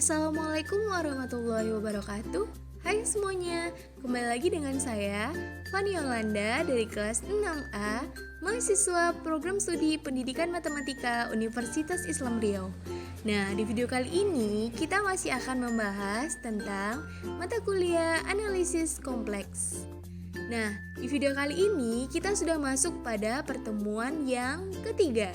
Assalamualaikum warahmatullahi wabarakatuh. Hai semuanya, kembali lagi dengan saya Fani Yolanda dari kelas 6A, mahasiswa program studi Pendidikan Matematika Universitas Islam Riau. Nah, di video kali ini kita masih akan membahas tentang mata kuliah analisis kompleks. Nah, di video kali ini kita sudah masuk pada pertemuan yang ketiga.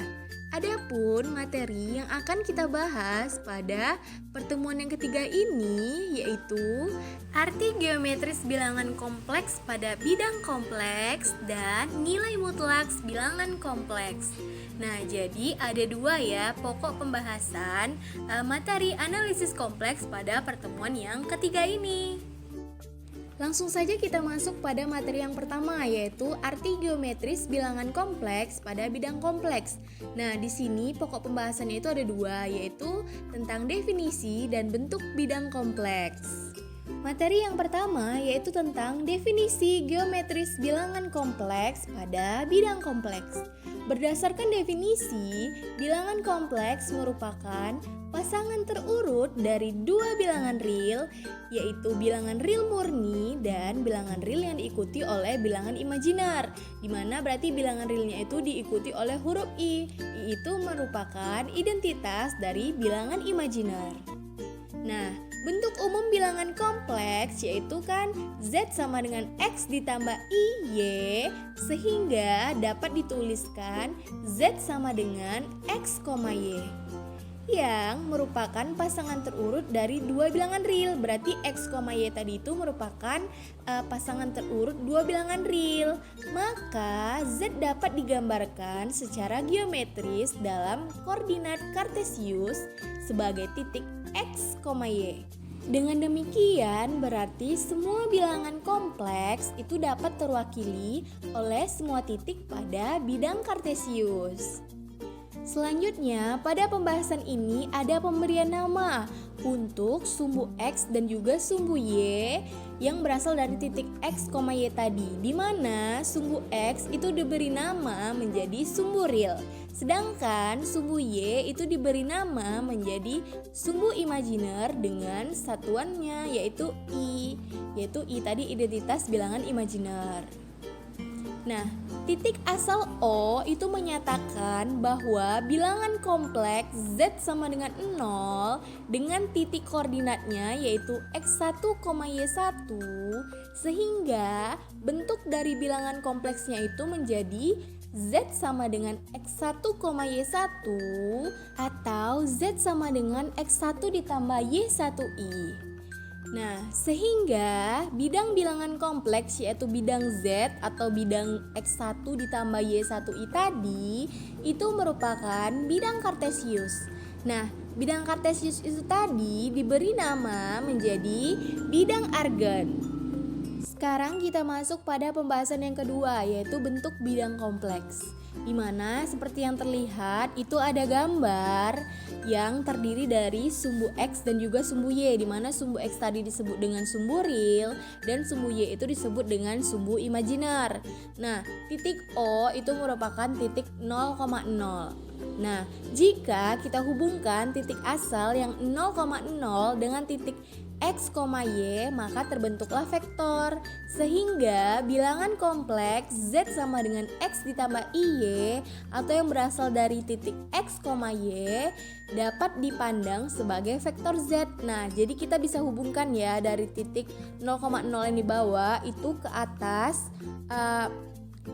Adapun materi yang akan kita bahas pada pertemuan yang ketiga ini yaitu arti geometris bilangan kompleks pada bidang kompleks dan nilai mutlak bilangan kompleks. Nah, jadi ada dua ya pokok pembahasan materi analisis kompleks pada pertemuan yang ketiga ini. Langsung saja kita masuk pada materi yang pertama, yaitu arti geometris bilangan kompleks pada bidang kompleks. Nah, di sini pokok pembahasannya itu ada dua, yaitu tentang definisi dan bentuk bidang kompleks. Materi yang pertama yaitu tentang definisi geometris bilangan kompleks pada bidang kompleks. Berdasarkan definisi, bilangan kompleks merupakan pasangan terurut dari dua bilangan real, yaitu bilangan real murni dan bilangan real yang diikuti oleh bilangan imajiner, di mana berarti bilangan realnya itu diikuti oleh huruf I. I itu merupakan identitas dari bilangan imajiner. Nah, bentuk umum bilangan kompleks yaitu kan Z sama dengan X ditambah Y, sehingga dapat dituliskan Z sama dengan X, Y, yang merupakan pasangan terurut dari dua bilangan real. Berarti X, Y tadi itu merupakan pasangan terurut dua bilangan real. Maka Z dapat digambarkan secara geometris dalam koordinat kartesius sebagai titik X, Y. Dengan demikian berarti semua bilangan kompleks itu dapat terwakili oleh semua titik pada bidang kartesius. Selanjutnya, pada pembahasan ini ada pemberian nama untuk sumbu X dan juga sumbu Y yang berasal dari titik X, Y tadi, di mana sumbu X itu diberi nama menjadi sumbu real, sedangkan sumbu Y itu diberi nama menjadi sumbu imajiner dengan satuannya yaitu I tadi identitas bilangan imajiner. Nah, titik asal O itu menyatakan bahwa bilangan kompleks Z sama dengan 0 dengan titik koordinatnya yaitu X1, Y1, sehingga bentuk dari bilangan kompleksnya itu menjadi Z sama dengan X1, Y1 atau Z sama dengan X1 ditambah Y1I. Nah, sehingga bidang bilangan kompleks yaitu bidang Z atau bidang X1 ditambah Y1I tadi itu merupakan bidang kartesius. Nah, bidang kartesius itu tadi diberi nama menjadi bidang argon. Sekarang kita masuk pada pembahasan yang kedua yaitu bentuk bidang kompleks, di mana seperti yang terlihat itu ada gambar yang terdiri dari sumbu X dan juga sumbu Y, di mana sumbu X tadi disebut dengan sumbu real dan sumbu Y itu disebut dengan sumbu imajiner. Nah, titik O itu merupakan titik 0,0. Nah, jika kita hubungkan titik asal yang 0,0 dengan titik X, Y, maka terbentuklah vektor, sehingga bilangan kompleks Z sama dengan X ditambah Y atau yang berasal dari titik X, Y dapat dipandang sebagai vektor Z. Nah, jadi kita bisa hubungkan ya dari titik 0,0 yang di bawah itu ke atas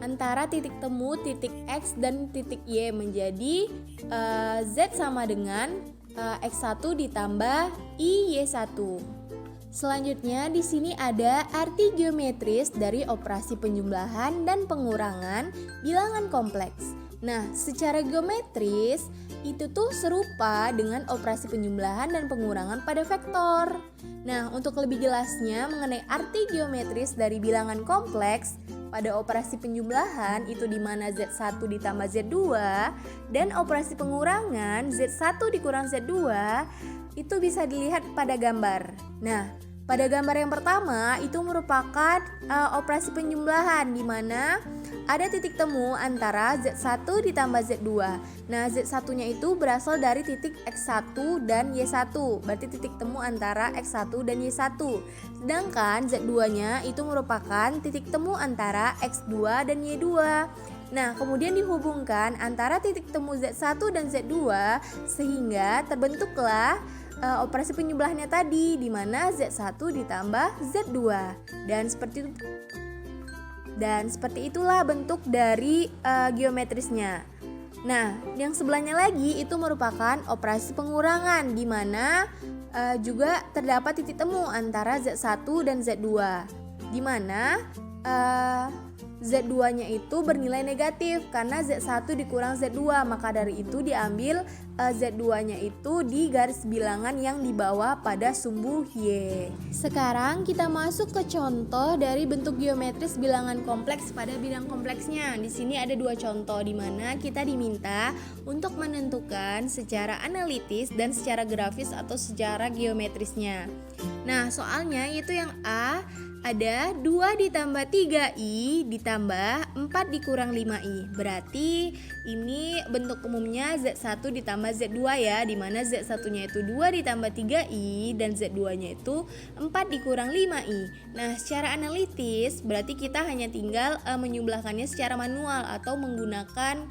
antara titik temu titik X dan titik Y menjadi Z sama dengan X1 ditambah Y1. Selanjutnya di sini ada arti geometris dari operasi penjumlahan dan pengurangan bilangan kompleks. Nah, secara geometris itu tuh serupa dengan operasi penjumlahan dan pengurangan pada vektor. Nah, untuk lebih jelasnya mengenai arti geometris dari bilangan kompleks pada operasi penjumlahan itu di mana Z1 ditambah Z2 dan operasi pengurangan Z1 dikurang Z2 itu bisa dilihat pada gambar. Nah, Pada gambar yang pertama itu merupakan operasi penjumlahan di mana ada titik temu antara Z1 ditambah Z2. Nah, Z1-nya itu berasal dari titik X1 dan Y1. Berarti titik temu antara X1 dan Y1. Sedangkan Z2-nya itu merupakan titik temu antara X2 dan Y2. Nah, kemudian dihubungkan antara titik temu Z1 dan Z2 sehingga terbentuklah operasi penjumlahannya tadi di mana Z1 ditambah Z2 dan seperti itulah bentuk dari geometrisnya. Nah, yang sebelahnya lagi itu merupakan operasi pengurangan di mana juga terdapat titik temu antara Z1 dan Z2 di mana Z2-nya itu bernilai negatif karena Z1 dikurang Z2, maka dari itu diambil Z2-nya itu di garis bilangan yang dibawa pada sumbu Y. Sekarang kita masuk ke contoh dari bentuk geometris bilangan kompleks pada bidang kompleksnya. Di sini ada dua contoh di mana kita diminta untuk menentukan secara analitis dan secara grafis atau secara geometrisnya. Nah, soalnya itu yang A ada 2 ditambah 3i ditambah 4 dikurang 5i. Berarti ini bentuk umumnya Z1 ditambah Z2 ya, dimana Z1-nya itu 2 ditambah 3i dan Z2-nya itu 4 dikurang 5i. Nah, secara analitis berarti kita hanya tinggal menjumlahkannya secara manual atau menggunakan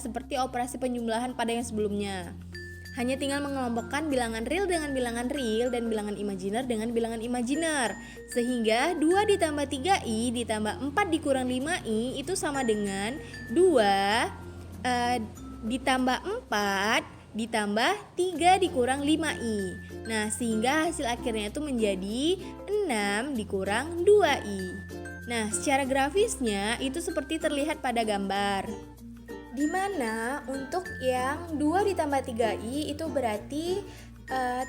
seperti operasi penjumlahan pada yang sebelumnya. Hanya tinggal mengelompokkan bilangan real dengan bilangan real dan bilangan imajiner dengan bilangan imajiner. Sehingga 2 ditambah 3i ditambah 4 dikurang 5i itu sama dengan 2 ditambah 4 ditambah 3 dikurang 5i. Nah, sehingga hasil akhirnya itu menjadi 6 dikurang 2i. Nah, secara grafisnya itu seperti terlihat pada gambar. Di mana untuk yang 2 ditambah 3i itu berarti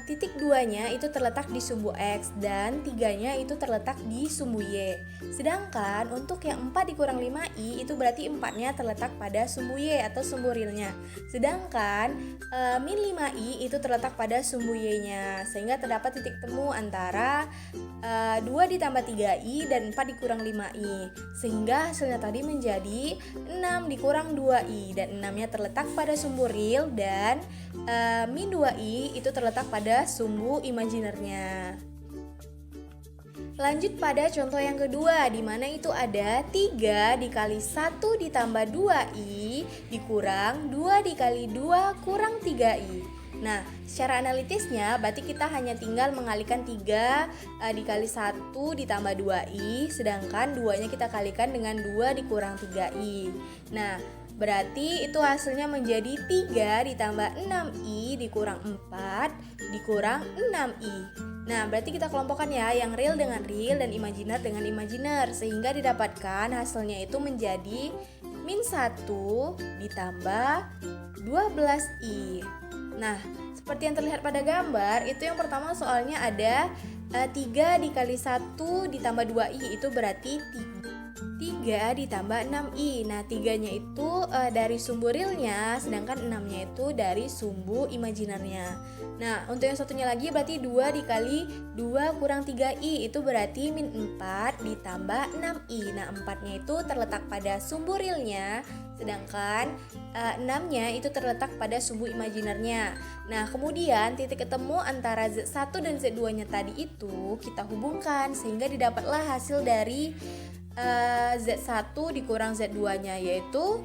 titik 2-nya itu terletak di sumbu X dan 3-nya itu terletak di sumbu Y. Sedangkan untuk yang 4 dikurang 5i itu berarti 4-nya terletak pada sumbu Y atau sumbu realnya. Sedangkan min 5i itu terletak pada sumbu Y-nya. Sehingga terdapat titik temu antara 2 ditambah 3i dan 4 dikurang 5i. Sehingga hasilnya tadi menjadi 6 dikurang 2i dan 6-nya terletak pada sumbu real dan min 2i itu terletak pada sumbu imajinernya. Lanjut pada contoh yang kedua di mana itu ada 3 dikali 1 ditambah 2i dikurang 2 dikali 2 kurang 3i. Nah, secara analitisnya berarti kita hanya tinggal mengalihkan 3 dikali 1 ditambah 2i, sedangkan 2-nya kita kalikan dengan 2 dikurang 3i. Nah, berarti itu hasilnya menjadi 3 ditambah 6i dikurang 4 dikurang 6i. Nah, berarti kita kelompokkan ya yang real dengan real dan imajiner dengan imajiner, sehingga didapatkan hasilnya itu menjadi min 1 ditambah 12i. Nah, seperti yang terlihat pada gambar, itu yang pertama soalnya ada 3 dikali 1 ditambah 2i, itu berarti 3 ditambah 6i. Nah, 3-nya itu dari sumbu realnya, sedangkan 6-nya itu dari sumbu imajinernya. Nah, untuk yang satunya lagi berarti 2 dikali 2 kurang 3i, itu berarti min 4 ditambah 6i. Nah, 4-nya itu terletak pada sumbu realnya, sedangkan 6-nya itu terletak pada sumbu imajinernya. Nah, kemudian titik ketemu antara Z1 dan Z2-nya tadi itu kita hubungkan sehingga didapatlah hasil dari Z1 dikurang Z2-nya yaitu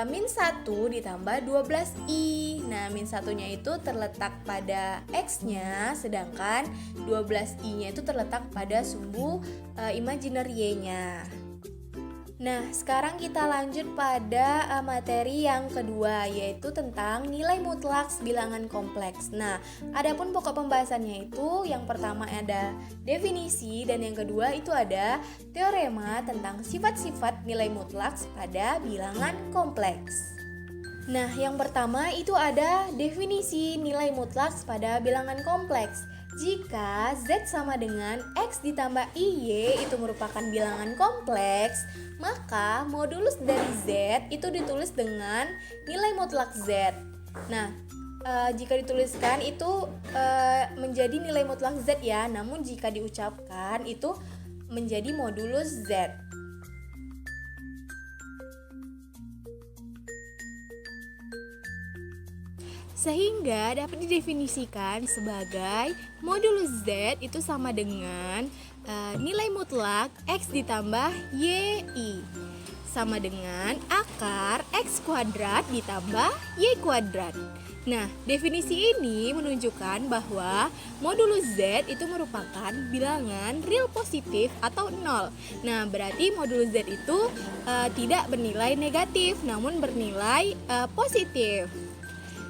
min 1 ditambah 12i. Nah, min 1-nya itu terletak pada X-nya, sedangkan 12i-nya itu terletak pada sumbu imajiner Y-nya. Nah, sekarang kita lanjut pada materi yang kedua, yaitu tentang nilai mutlak bilangan kompleks. Nah, adapun pokok pembahasannya itu yang pertama ada definisi dan yang kedua itu ada teorema tentang sifat-sifat nilai mutlak pada bilangan kompleks. Nah, yang pertama itu ada definisi nilai mutlak pada bilangan kompleks. Jika Z sama dengan X ditambah IY itu merupakan bilangan kompleks, maka modulus dari Z itu ditulis dengan nilai mutlak Z. Nah, jika dituliskan itu menjadi nilai mutlak Z ya, namun jika diucapkan itu menjadi modulus Z. Sehingga dapat didefinisikan sebagai modulus Z itu sama dengan nilai mutlak X ditambah YI sama dengan akar X kuadrat ditambah Y kuadrat. Nah, definisi ini menunjukkan bahwa modulus Z itu merupakan bilangan real positif atau 0. Nah, berarti modulus Z itu tidak bernilai negatif namun bernilai positif.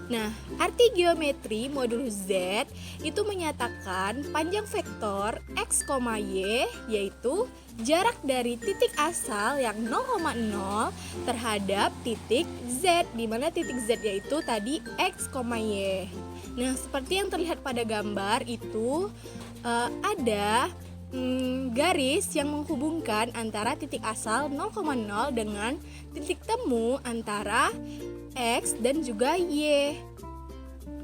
Nah, arti geometri modulus Z itu menyatakan panjang vektor X, Y yaitu jarak dari titik asal yang 0,0 terhadap titik Z, di mana titik Z yaitu tadi X, Y. Nah, seperti yang terlihat pada gambar itu ada garis yang menghubungkan antara titik asal 0,0 dengan titik temu antara X dan juga Y.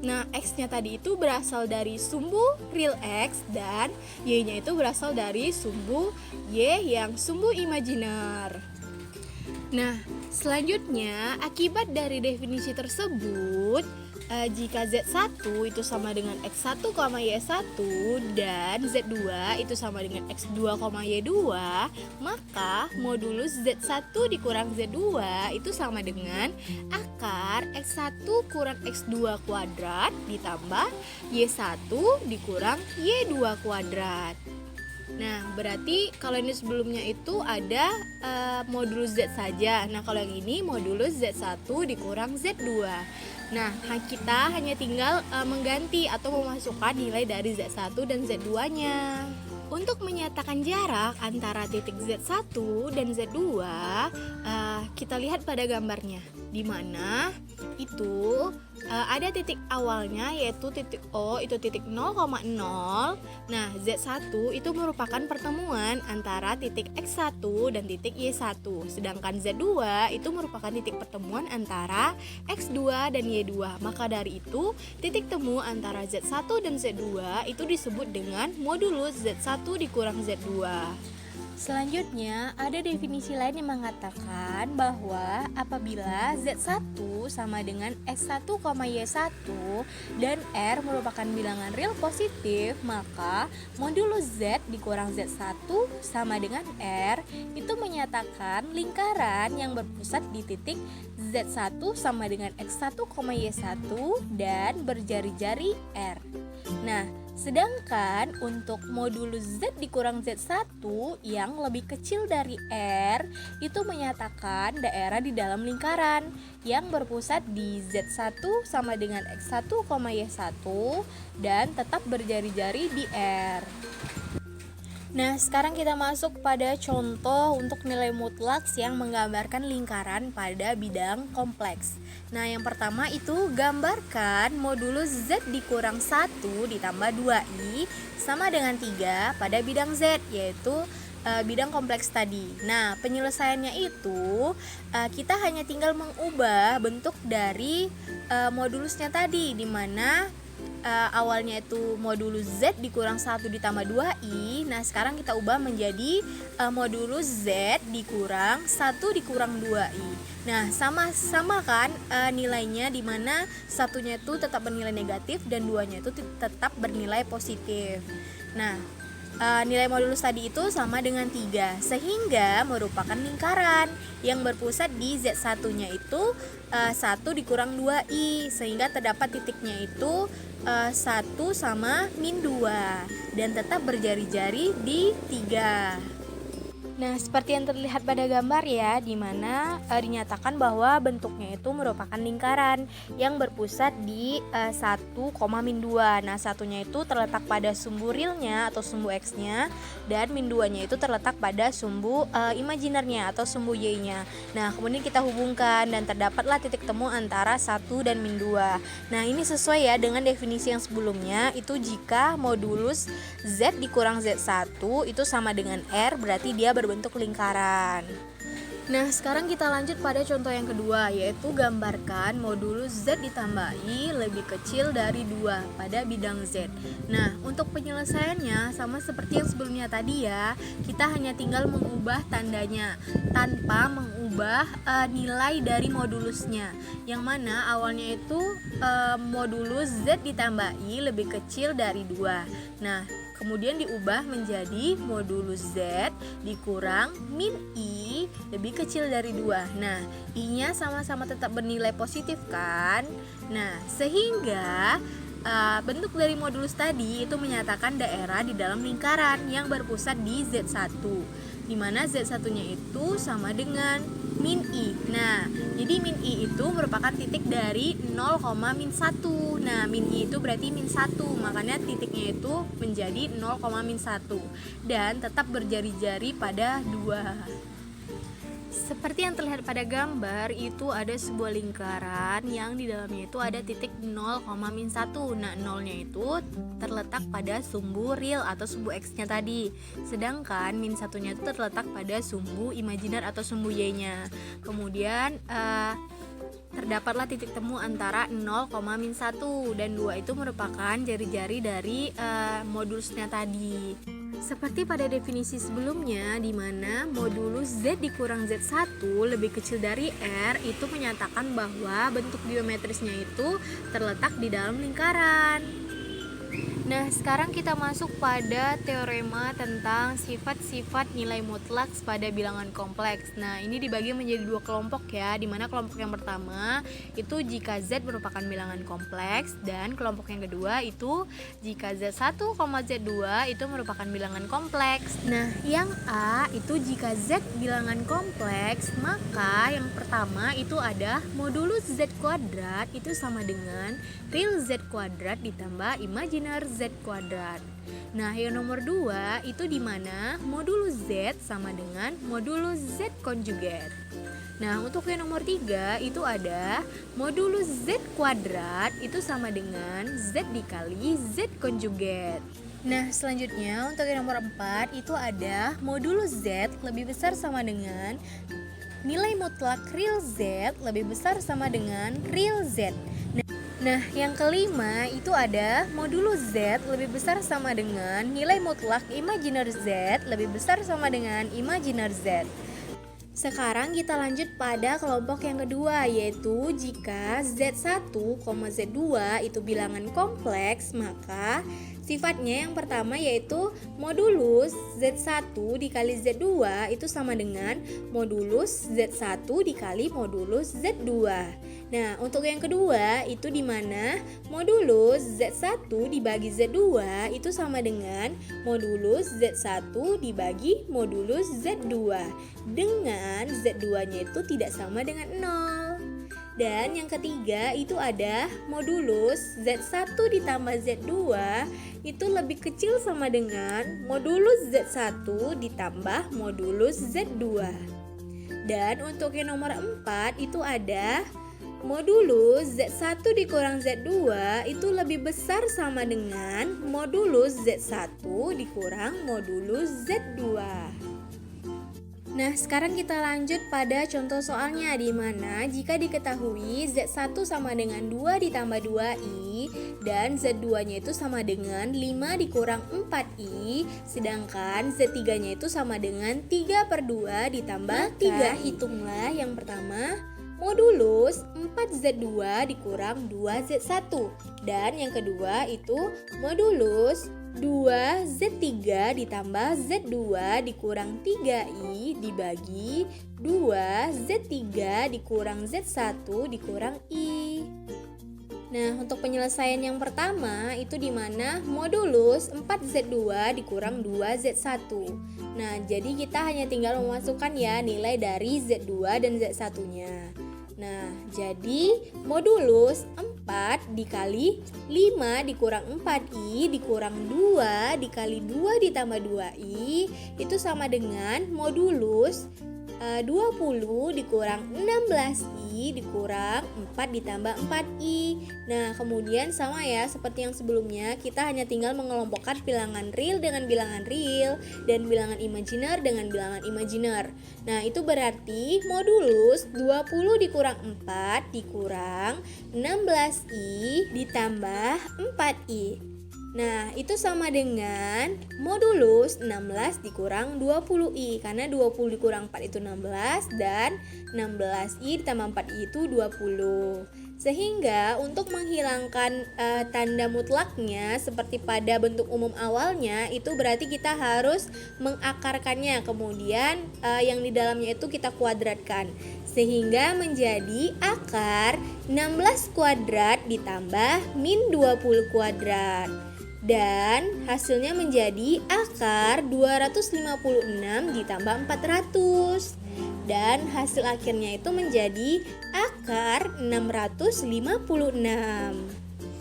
Nah, X-nya tadi itu berasal dari sumbu real X dan Y-nya itu berasal dari sumbu Y yang sumbu imajiner. Nah, selanjutnya akibat dari definisi tersebut, jika Z1 itu sama dengan X1, Y1 dan Z2 itu sama dengan X2, Y2, maka modulus Z1 dikurang Z2 itu sama dengan akar X1 kurang X2 kuadrat ditambah Y1 dikurang Y2 kuadrat. Nah, berarti kalau ini sebelumnya itu ada modulus Z saja. Nah, kalau yang ini modulus Z1 dikurang Z2. Nah, kita hanya tinggal mengganti atau memasukkan nilai dari Z1 dan Z2-nya. Untuk menyatakan jarak antara titik Z1 dan Z2, kita lihat pada gambarnya, di mana itu ada titik awalnya yaitu titik O, itu titik 0,0. Nah, Z1 itu merupakan pertemuan antara titik X1 dan titik Y1. Sedangkan Z2 itu merupakan titik pertemuan antara X2 dan Y2. Maka dari itu, titik temu antara Z1 dan Z2 itu disebut dengan modulus Z1 dikurang Z2. Selanjutnya, ada definisi lain yang mengatakan bahwa apabila Z1 sama dengan X1, Y1 dan R merupakan bilangan real positif, maka modulus Z dikurang Z1 sama dengan R itu menyatakan lingkaran yang berpusat di titik Z1 sama dengan X1, Y1 dan berjari-jari R. Nah, sedangkan untuk modulus Z dikurang Z1 yang lebih kecil dari R itu menyatakan daerah di dalam lingkaran yang berpusat di Z1 sama dengan X1, Y1 dan tetap berjari-jari di R. Nah, sekarang kita masuk pada contoh untuk nilai mutlak yang menggambarkan lingkaran pada bidang kompleks. Nah, yang pertama itu gambarkan modulus Z dikurang 1 ditambah 2I sama dengan 3 pada bidang Z, yaitu bidang kompleks tadi. Nah, penyelesaiannya itu kita hanya tinggal mengubah bentuk dari modulusnya tadi, di mana awalnya itu modulus Z dikurang 1 ditambah 2I. Nah, sekarang kita ubah menjadi modulus Z dikurang 1 dikurang 2I. Nah, sama kan nilainya, di mana satunya itu tetap bernilai negatif dan duanya itu tetap bernilai positif. Nah, nilai modulus tadi itu sama dengan 3, sehingga merupakan lingkaran yang berpusat di Z1-nya itu 1 dikurang 2I, sehingga terdapat titiknya itu 1 sama min 2 dan tetap berjari-jari di 3. Nah, seperti yang terlihat pada gambar ya, di mana dinyatakan bahwa bentuknya itu merupakan lingkaran yang berpusat di 1, min 2. Nah, satunya itu terletak pada sumbu realnya atau sumbu X-nya, dan min 2-nya itu terletak pada sumbu imajinernya atau sumbu Y-nya. Nah, kemudian kita hubungkan dan terdapatlah titik temu antara 1 dan min 2. Nah, ini sesuai ya dengan definisi yang sebelumnya, itu jika modulus Z dikurang Z1 itu sama dengan R, berarti dia berbentuk lingkaran. Nah, sekarang kita lanjut pada contoh yang kedua, yaitu gambarkan modulus Z ditambah I lebih kecil dari 2 pada bidang Z. Nah, untuk penyelesaiannya sama seperti yang sebelumnya tadi ya, kita hanya tinggal mengubah tandanya tanpa mengubah nilai dari modulusnya. Yang mana awalnya itu modulus Z ditambah I lebih kecil dari 2. Nah, kemudian diubah menjadi modulus Z dikurang min I lebih kecil dari 2. Nah, I-nya sama-sama tetap bernilai positif kan? Nah, sehingga bentuk dari modulus tadi itu menyatakan daerah di dalam lingkaran yang berpusat di Z1, di mana Z1-nya itu sama dengan min I. Nah, jadi min I itu merupakan titik dari 0, min 1. Nah, min I itu berarti min 1, makanya titiknya itu menjadi 0, min 1 dan tetap berjari-jari pada 2. Seperti yang terlihat pada gambar, itu ada sebuah lingkaran yang di dalamnya itu ada titik 0, min 1. Nah, 0-nya itu terletak pada sumbu real atau sumbu X-nya tadi. Sedangkan min 1-nya itu terletak pada sumbu imajiner atau sumbu Y-nya. Kemudian terdapatlah titik temu antara 0, min 1 dan 2 itu merupakan jari-jari dari modulusnya tadi. Seperti pada definisi sebelumnya, di mana modulus Z dikurang Z1 lebih kecil dari R itu menyatakan bahwa bentuk geometrisnya itu terletak di dalam lingkaran. Nah, sekarang kita masuk pada teorema tentang sifat-sifat nilai mutlak pada bilangan kompleks. Nah, ini dibagi menjadi 2 kelompok ya, di mana kelompok yang pertama itu jika Z merupakan bilangan kompleks, dan kelompok yang kedua itu jika Z1, Z2 itu merupakan bilangan kompleks. Nah, yang A itu jika Z bilangan kompleks, maka yang pertama itu ada modulus Z kuadrat itu sama dengan real Z kuadrat ditambah imajiner Z kuadrat. Nah, yang nomor 2 itu di mana modulus Z sama dengan modulus Z konjugat. Nah, untuk yang nomor 3 itu ada modulus Z kuadrat itu sama dengan Z dikali Z konjugat. Nah, selanjutnya untuk yang nomor 4 itu ada modulus Z lebih besar sama dengan nilai mutlak real Z lebih besar sama dengan real Z. Nah, yang kelima itu ada modulus Z lebih besar sama dengan nilai mutlak imajiner Z lebih besar sama dengan imajiner Z. Sekarang kita lanjut pada kelompok yang kedua, yaitu jika Z1, Z2 itu bilangan kompleks, maka sifatnya yang pertama yaitu modulus Z1 dikali Z2 itu sama dengan modulus Z1 dikali modulus Z2. Nah, untuk yang kedua itu di mana modulus Z1 dibagi Z2 itu sama dengan modulus Z1 dibagi modulus Z2 dengan Z2-nya itu tidak sama dengan 0. Dan yang ketiga itu ada modulus Z1 ditambah Z2 itu lebih kecil sama dengan modulus Z1 ditambah modulus Z2. Dan untuk yang nomor 4 itu ada modulus Z1 dikurang Z2 itu lebih besar sama dengan modulus Z1 dikurang modulus Z2. Nah, sekarang kita lanjut pada contoh soalnya, di mana jika diketahui Z1 sama dengan 2 ditambah 2I dan Z2-nya itu sama dengan 5 dikurang 4I, sedangkan Z3-nya itu sama dengan 3/2 ditambah 3. Hitunglah yang pertama modulus 4Z2 dikurang 2Z1, dan yang kedua itu modulus 2Z3 ditambah Z2 dikurang 3I dibagi 2Z3 dikurang Z1 dikurang I. Nah, untuk penyelesaian yang pertama itu di mana modulus 4Z2 dikurang 2Z1. Nah, jadi kita hanya tinggal memasukkan ya nilai dari Z2 dan Z1-nya. Nah, jadi modulus 4 dikali 5 dikurang 4I dikurang 2 dikali 2 ditambah 2I itu sama dengan modulus 20 dikurang 16I dikurang 4 ditambah 4i. Nah, kemudian sama ya seperti yang sebelumnya, kita hanya tinggal mengelompokkan bilangan real dengan bilangan real dan bilangan imajiner dengan bilangan imajiner. Nah, itu berarti modulus 20 dikurang 4 dikurang 16i ditambah 4i. Nah, itu sama dengan modulus 16 dikurang 20i, karena 20 dikurang 4 itu 16 dan 16i ditambah 4i itu 20. Sehingga untuk menghilangkan tanda mutlaknya seperti pada bentuk umum awalnya, itu berarti kita harus mengakarkannya, kemudian yang di dalamnya itu kita kuadratkan, sehingga menjadi akar 16 kuadrat ditambah min 20 kuadrat. Dan hasilnya menjadi akar 256 ditambah 400. Dan hasil akhirnya itu menjadi akar 656.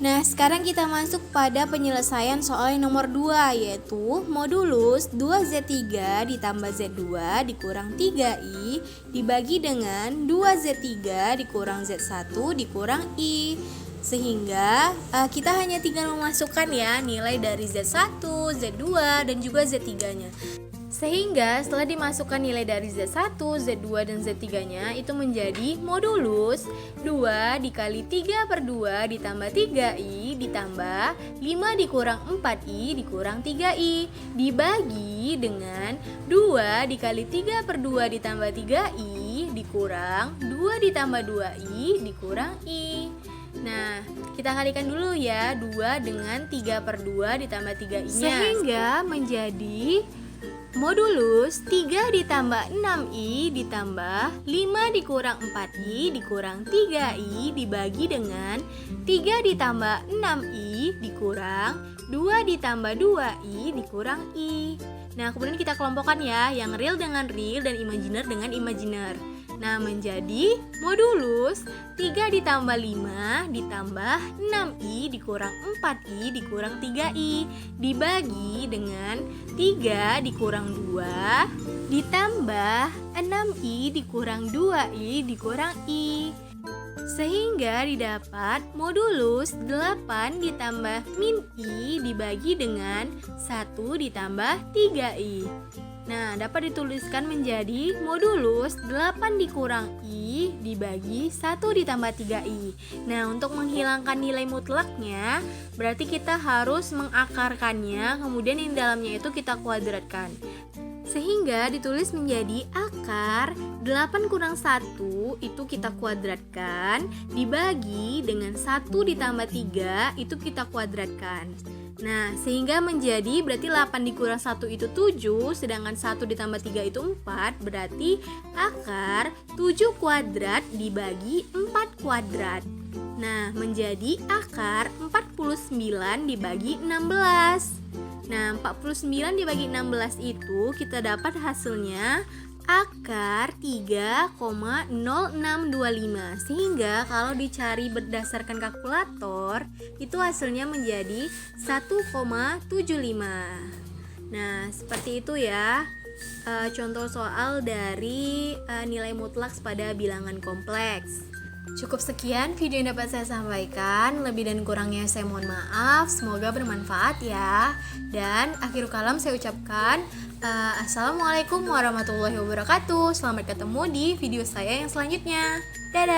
Nah, sekarang kita masuk pada penyelesaian soal yang nomor 2, yaitu modulus 2Z3 ditambah Z2 dikurang 3I dibagi dengan 2Z3 dikurang Z1 dikurang I. Sehingga kita hanya tinggal memasukkan ya nilai dari Z1, Z2, dan juga Z3-nya. Sehingga setelah dimasukkan nilai dari Z1, Z2, dan Z3-nya itu menjadi modulus 2 dikali 3 per 2 ditambah 3I ditambah 5 dikurang 4I dikurang 3I dibagi dengan 2 dikali 3 per 2 ditambah 3I dikurang 2 ditambah 2I dikurang I. Nah, kita kalikan dulu ya 2 dengan 3 per 2 ditambah 3i-nya, sehingga menjadi modulus 3 ditambah 6i ditambah 5 dikurang 4i dikurang 3i dibagi dengan 3 ditambah 6i dikurang 2 ditambah 2i dikurang i. Nah, kemudian kita kelompokkan ya, yang real dengan real dan imajiner dengan imajiner. Nah, menjadi modulus 3 ditambah 5 ditambah 6i dikurang 4i dikurang 3i dibagi dengan 3 dikurang 2 ditambah 6i dikurang 2i dikurang i. Sehingga didapat modulus 8 ditambah min i dibagi dengan 1 ditambah 3i. Nah, dapat dituliskan menjadi modulus 8 dikurang I dibagi 1 ditambah 3I. Nah, untuk menghilangkan nilai mutlaknya, berarti kita harus mengakarkannya, kemudian yang dalamnya itu kita kuadratkan. Sehingga ditulis menjadi akar 8 kurang 1 itu kita kuadratkan dibagi dengan 1 ditambah 3 itu kita kuadratkan. Nah, sehingga menjadi berarti 8 dikurang 1 itu 7, sedangkan 1 ditambah 3 itu 4, berarti akar 7 kuadrat dibagi 4 kuadrat. Nah, menjadi akar 49 dibagi 16. Nah, 49 dibagi 16 itu kita dapat hasilnya akar 3,0625. Sehingga kalau dicari berdasarkan kalkulator itu hasilnya menjadi 1,75. Nah, seperti itu ya contoh soal dari nilai mutlak pada bilangan kompleks. Cukup sekian video yang dapat saya sampaikan. Lebih dan kurangnya saya mohon maaf. Semoga bermanfaat ya. Dan akhir kalam saya ucapkan Assalamualaikum warahmatullahi wabarakatuh. Selamat ketemu di video saya yang selanjutnya. Dadah.